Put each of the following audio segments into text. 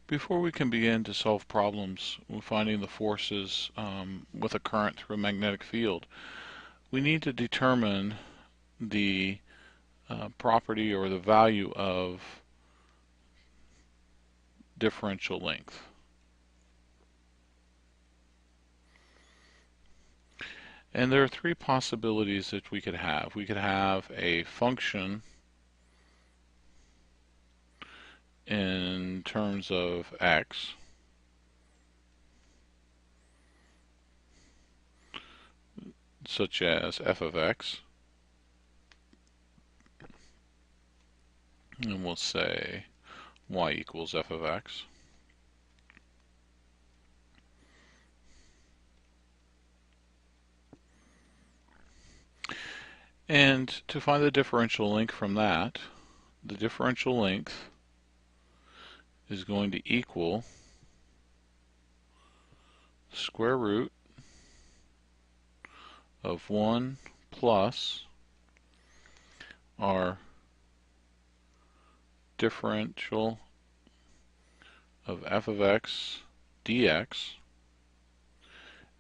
Before we can begin to solve problems with finding the forces with a current through a magnetic field, we need to determine the property or the value of differential length. And there are three possibilities that we could have. We could have a function in terms of x, such as f of x, and we'll say y equals f of x. And to find the differential length from that, the differential length is going to equal square root of 1 plus our differential of f of x dx,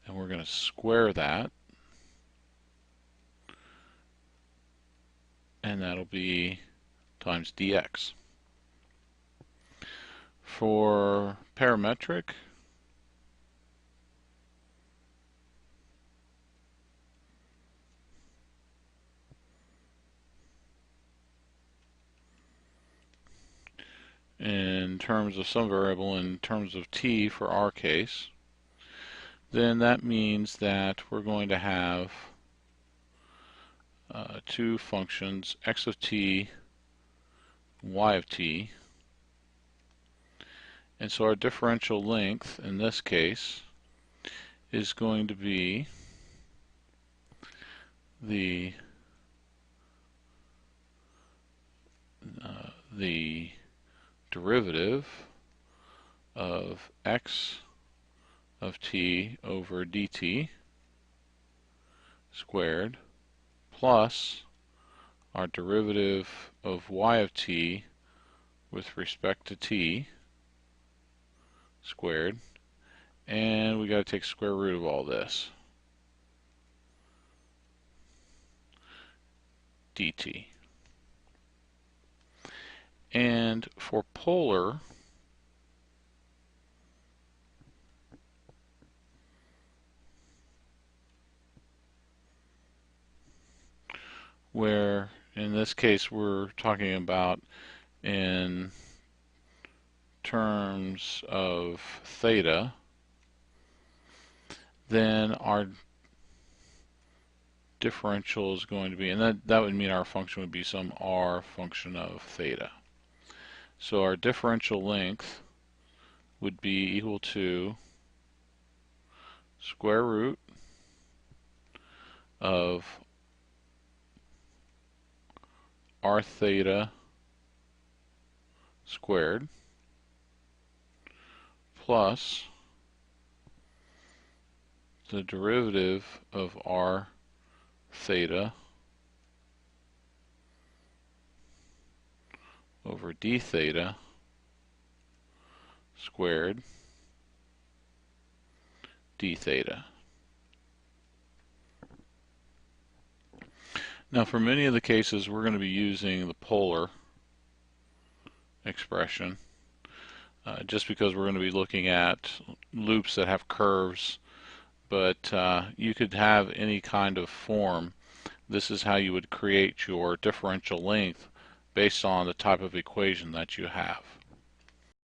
and we're going to square that, and that'll be times dx. For parametric, in terms of some variable, in terms of t for our case, then that means that we're going to have two functions, x of t, y of t. And so our differential length in this case is going to be the derivative of x of t over dt squared plus our derivative of y of t with respect to t squared, and we got to take square root of all this dt. And for polar, where in this case we're talking about in terms of theta, then our differential is going to be, and that would mean our function would be some r function of theta. So our differential length would be equal to square root of r theta squared plus the derivative of r theta over d theta squared d theta. Now for many of the cases we're going to be using the polar expression just because we're going to be looking at loops that have curves, but you could have any kind of form. This is how you would create your differential length based on the type of equation that you have.